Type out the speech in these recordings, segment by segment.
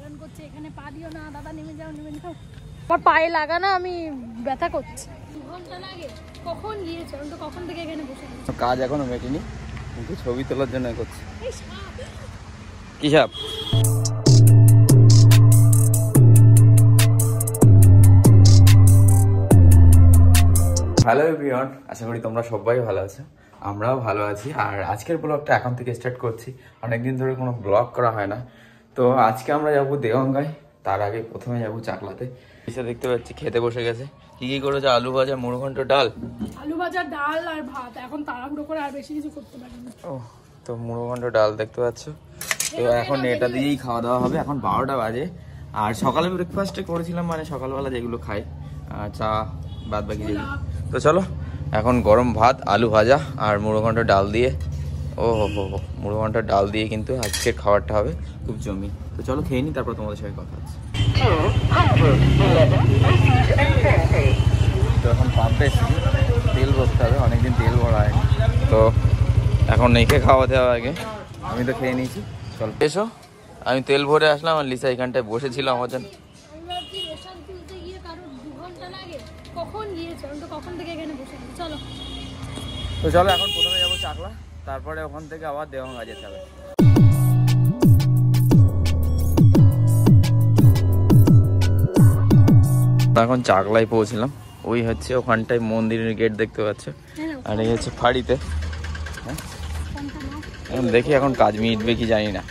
বারণ করছে এখানে পা দিও না, দাদা নেমে যাও নেমে যাও। আমার পায়ে লাগা না, আমি ব্যথা করছে। 2 ঘন্টা লাগে। কখন গিয়েছে? আমি তো কখন থেকে এখানে বসে আছি। কাজ এখনো মেটেনি, কিন্তু ছবি তোলার জন্য করছে। কি সাপ? হ্যালো এভরিওয়ান, আশা করি তোমরা সবাই ভালো আছো, আমরাও ভালো আছি। আর আজকের ব্লগটা এখন থেকে স্টার্ট করছি। অনেকদিন ধরে কোনো ব্লগ করা হয় না, তো আজকে আমরা যাবো দেওয়াঙ্গায়। তার আগে প্রথমে যাবো চাকলাতে। এসে দেখতে পাচ্ছি খেতে বসে গেছে। কি কি করেছে? আলু ভাজা, মুড়ো ঘন্ট, ডাল। আলু ভাজা, ডাল আর ভাত। এখন তাড়াহুড়ো করে আর বেশি কিছু করতে পারি না। ও, তো মুড়ো ঘন্ট ডাল দেখতে পাচ্ছ। তো এখন এটা দিয়েই খাওয়া দাওয়া হবে। এখন 12টা বাজে। আর সকালে ব্রেকফাস্টে করেছিলাম, মানে সকালবেলা যেগুলো খাই, চা বাদ বাকি যেগুলো। তো চলো, এখন গরম ভাত, আলু ভাজা আর মুড়ো ঘন্ট ডাল দিয়ে, ও হো মুড়ো ঘন্ট ডাল দিয়ে কিন্তু আজকের খাবারটা হবে খুব জমি। তো চলো খেয়ে নিই, তারপর তোমাদের সঙ্গে কথা হচ্ছে। তো এখন পাম্পে এসেছি, তেল ভরতে হবে, অনেকদিন তেল ভরা হয়নি। তো এখন নেখে খাওয়াতে হবে আগে। আমি তো খেয়ে নিয়েছি। চল এসো, আমি তেল ভরে আসলাম আর লিসা এখানটায় বসেছিল আমার জন্য। তো চলো এখন প্রথমে যাবো চাকলা, তারপরে ওখান থেকে আবার দেওয়াঙ্গা যেতে হবে। এখন চাকলায় পৌঁছলাম। ওই হচ্ছে ওখানটায় মন্দিরের গেট দেখতে পাচ্ছ, আর এই হচ্ছে ফাড়িতে। এখন দেখি এখন কাজ মিটবে কি জানি না।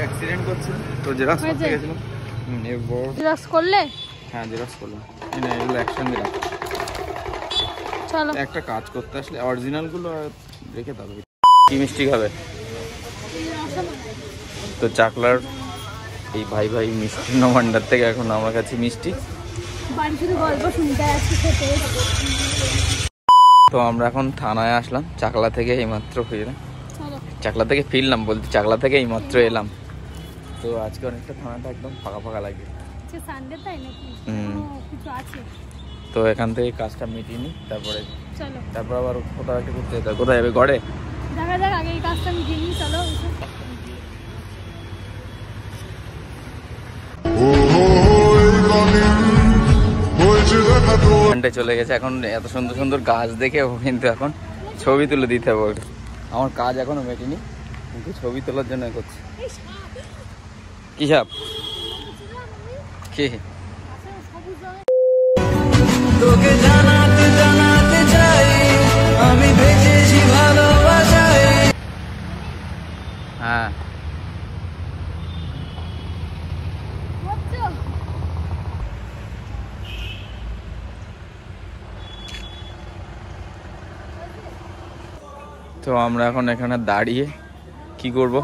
অ্যাক্সিডেন্ট করছিল তো জেরক্স করতে গেছিলাম। জেরক্স করলে? হ্যাঁ জেরক্স করলাম। না এগুলো একসঙ্গে রাখ। চলো একটা কাজ করতে আসলে অরিজিনাল গুলো রেখে দাও। কি মিষ্টি খাবে? তো চাকলার এই ভাই ভাই মিষ্টি ভান্ডার থেকে এখন আমার কাছে মিষ্টি। তো আমরা এখন থানায় আসলাম চাকলা থেকে, এইমাত্র ফিরলাম। চাকলা থেকে ফিরলাম বলতে, চাকলা থেকে এইমাত্র এলাম। তো আজকে অনেকটা থানাটা একদম ফাঁকা ফাঁকা লাগে। তো এখান থেকে কাজটা মিটিয়ে নি, তারপরে আবার কোথাও একটা ঘুরতে যেতে হবে। কোথায় যাবে? গড়ে আগে এই কাজটা মিটিয়ে নি, চলো। চলে গেছে। এখন এত সুন্দর সুন্দর গাছ দেখে ও কিন্তু এখন ছবি তুলে দিতে হবে। আমার কাজ এখনো মেটেনি, কিন্তু ছবি তোলার জন্য করছে। কি সাপ? কি? তোকে জানাতে জানাতে চাই আমি বেঁচেছি ভালোবাসায়। হ্যাঁ তো আমরা এখন এখানে দাঁড়িয়ে কি করব?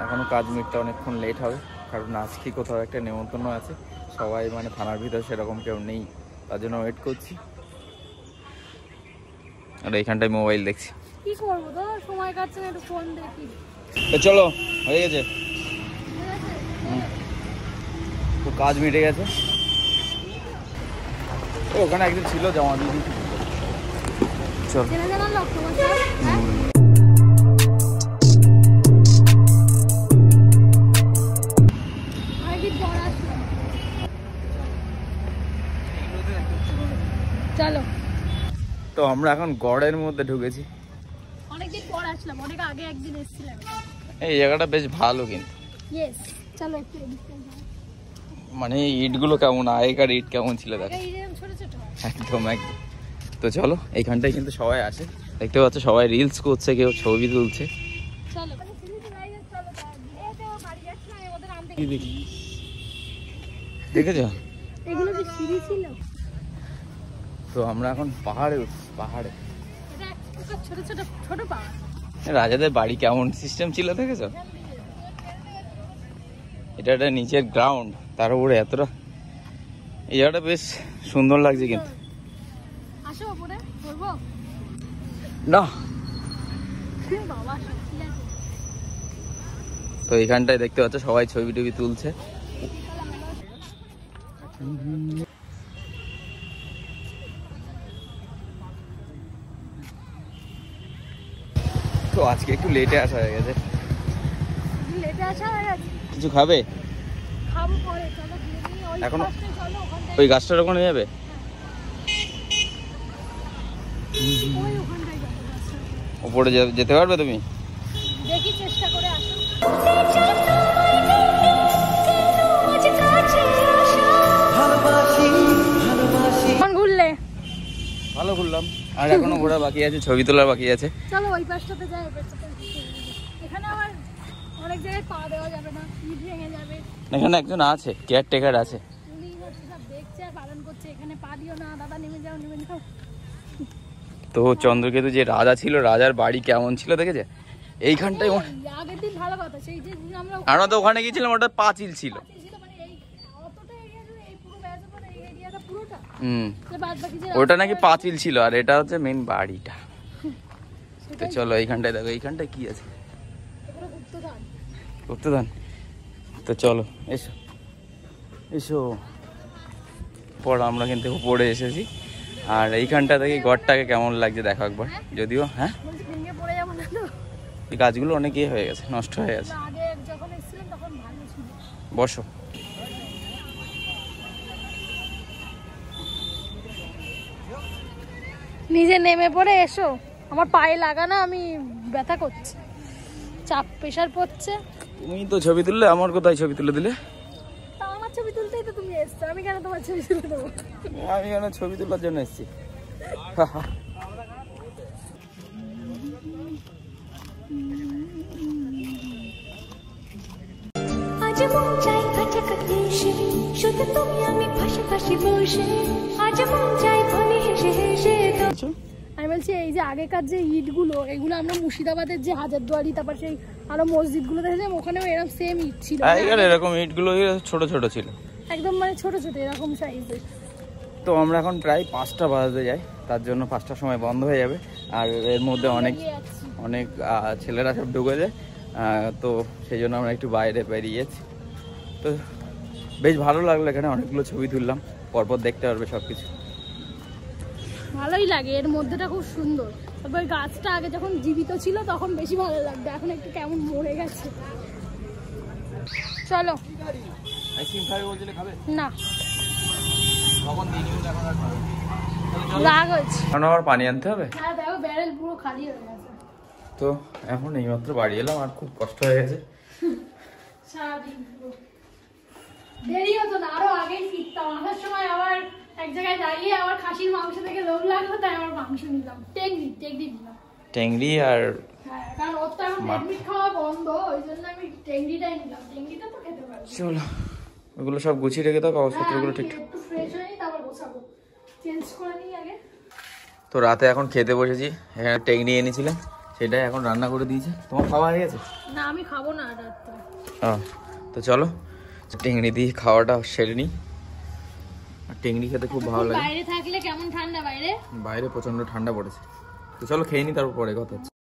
এখনো কাজ মিটতে অনেকক্ষণ লেট হবে, কারণ আজকে কোথাও একটা নেমন্তন্ন আছে। সবাই মানে থানার ভিতর সেরকম কেউ নেই, তার জন্য ওয়েট করছি। আর এইখানটায় মোবাইল দেখছি। কি করব তো, সময় কাটছে না, একটু ফোন দেখি। তো চলো, হয়ে গেছে তো কাজ মিটে গেছে। ওখানে একদিন ছিল জমা দিয়ে দিচ্ছি। চল চলো। তো আমরা এখন গড়ের মধ্যে ঢুকেছি। অনেকদিন পর আসলাম, অনেক আগে একদিন এসেছিলাম। এই জায়গাটা বেশ ভালো, কিন্তু ইয়েস চলো একটু। মানে ইটগুলো কেমন, আগেকার ইট কেমন ছিল দেখো, একদম একদম। তো চলো, এইখানটায় কিন্তু সবাই আসে, দেখতে পাচ্ছ সবাই রিলস করছে, কেউ ছবি তুলছে। দেখেছ? এগুলো কি সিঁড়ি ছিল? তো আমরা এখন পাহাড়ে উঠছি, পাহাড়ে। ছোট ছোট ছোট পাহাড়। রাজাদের বাড়ি কেমন সিস্টেম ছিল দেখেছ? এটা একটা নিচের গ্রাউন্ড, তার উপরে এতটা, এই জায়গাটা বেশ সুন্দর লাগছে। কিন্তু আসো উপরে করবো না। বাবা তো এইখানটায় দেখতে পাচ্ছ সবাই ছবি টবি তুলছে। তো আজকে একটু লেটে আসা হয়ে গেছে। লেটে আসা হয়ে গেছে। কিছু খাবে? খাবো পরে, চলো গিয়ে নিই। ওই এখনো পাশটায় চলো, ওখানটায়। ওই গাছটার ওখানে যাবে? ওই ওখানটায় যাবো গাছটা। ওপরে যেতে পারবে তুমি? দেখি চেষ্টা করে আসো। কখন ঘুরলে? ভালো ঘুরলাম, আর এখনো ঘোরা বাকি আছে, ছবি তোলা বাকি আছে। চলো ওই পাশটাতে যাই, ওই পাশটাতে। এখানে আবার অনেক জায়গায় পা দেওয়া যাবে না, ইট ভেঙে যাবে। এখানে একজন আছে, কেয়ারটেকার আছে। উনি হচ্ছে সব দেখছে আর বারণ করছে, এখানে পা দিও না দাদা, নেমে যাও নেমে যাও। তো চন্দ্রকেতু যে রাজা ছিল, রাজার বাড়ি কেমন ছিল দেখেছে? এইখানটায় আগের দিন ভালো কথা, সেই যে আমরা আমরা তো ওখানে গিয়েছিলাম, ওটা পাঁচিল ছিল। ছিল, মানে এই অতটা এরিয়া জুড়ে এই পুরো ব্যাসে পড়ে এই এরিয়াটা পুরোটা। যে বাদ বাকি যে ওটা নাকি পাঁচিল ছিল, আর এটা হচ্ছে মেন বাড়িটা। তো চলো এইখানটায় দেখো, এইখানটায় কি আছে? এগুলো গুপ্তধন। গুপ্তধন। তো চলো এসো এসো। পর আমরা কিন্তু উপরে এসেছি, আর এইখানটা থেকে ঘরটাকে কেমন লাগছে দেখো একবার। যদিও হ্যাঁ, বলছি ভেঙে পড়ে যাবো না তো? এই গাছগুলো অনেক ইয়ে হয়ে গেছে, নষ্ট হয়ে গেছে। আগে যখন এসেছিলাম তখন ভালো ছিল। বসো। নিজে নেমে পড়ে এসো, আমার পায়ে লাগা না, আমি ব্যথা করছে, চাপ প্রেশার পড়ছে। তুমি তো ছবি তুললে, আমার কোথায় ছবি তুলে দিলে? তা আমার ছবি তুলতেই তো তুমি এসছো, আমি কেন তোমার ছবি তুলে দেবো? আমি কেন ছবি তোলার জন্য এসেছি? আজ মন চাই কাছাকাছি এসে, শুধু তুমি আমি পাশাপাশি বসে, আজ মন চাই বলে হেসে হেসে। আমি বলছি এই যে আগেকার যে ইটগুলো, এগুলো আমরা মুর্শিদাবাদের যে হাজারদুয়ারি, তারপর সেই আরো মসজিদগুলো দেখেছিলাম, ওখানেও এরকম সেম ইট ছিল। এরকম ইটগুলো ছোট ছোট ছিল, একদম মানে ছোট ছোট এরকম সাইজের। তো আমরা এখন প্রায় 5টা বাজতে যাই, তার জন্য 5টার সময় বন্ধ হয়ে যাবে। আর এর মধ্যে অনেক ছেলেরা সব ঢুকেছে, তো সেই জন্য আমরা একটু বাইরে বেরিয়েছি। তো বেশ ভালো লাগলো, এখানে অনেকগুলো ছবি তুললাম, পরপর দেখতে পারবে সব কিছু। ভালোই লাগে, এর মধ্যেটা খুব সুন্দর। তারপর গাছটা আগে যখন জীবিত ছিল তখন বেশি ভালো লাগতো, এখন একটু কেমন মরে গেছে। চলো। আইসক্রিম খাবে বলছিলে, খাবে না, তখন দিয়ে নিও, এখন আর খাবে রাগ হয়েছে। এখন আবার পানি আনতে হবে। হ্যাঁ দেখো, ব্যারেল পুরো খালি হয়ে গেছে। তো এখন এইমাত্র বাড়ি এলাম, আর খুব কষ্ট হয়ে গেছে। সারাদিন পুরো দেরি হতো না, আরো আগেই ফিরতাম। আসার সময় আবার এক জায়গায় দাঁড়িয়ে আবার খাসির মাংস থেকে লোভ লাগলো, তাই আবার মাংস নিলাম। টেংরি নিলাম। টেংরি আর হ্যাঁ, কারণ ওর তো এখন রেডমিট খাওয়া বন্ধ, ওই জন্য আমি টেংরিটাই নিলাম। টেংরিটা তো খেতে পারবো। চলো ওগুলো সব গুছিয়ে রেখে দাও, কাগজপত্রগুলো ঠিকঠাক। একটু ফ্রেশ হয়ে নিই, তারপর গোছাবো। চেঞ্জ করে নিই আগে। তো রাতে এখন খেতে বসেছি, এখানে টেংরি এনেছিলাম, সেটাই এখন রান্না করে দিয়েছে। তোমার খাওয়া হয়ে গেছে? না, আমি খাবো না রাত্রে। তো চলো টেংরি দিয়ে খাওয়াটা সেরে নিই। আর টেংরি খেতে খুব ভালো লাগে। বাইরে থাকলে কেমন ঠান্ডা বাইরে? বাইরে প্রচন্ড ঠান্ডা পড়েছে। তো চলো খেয়ে নিই, তারপর পরে কথা হচ্ছে।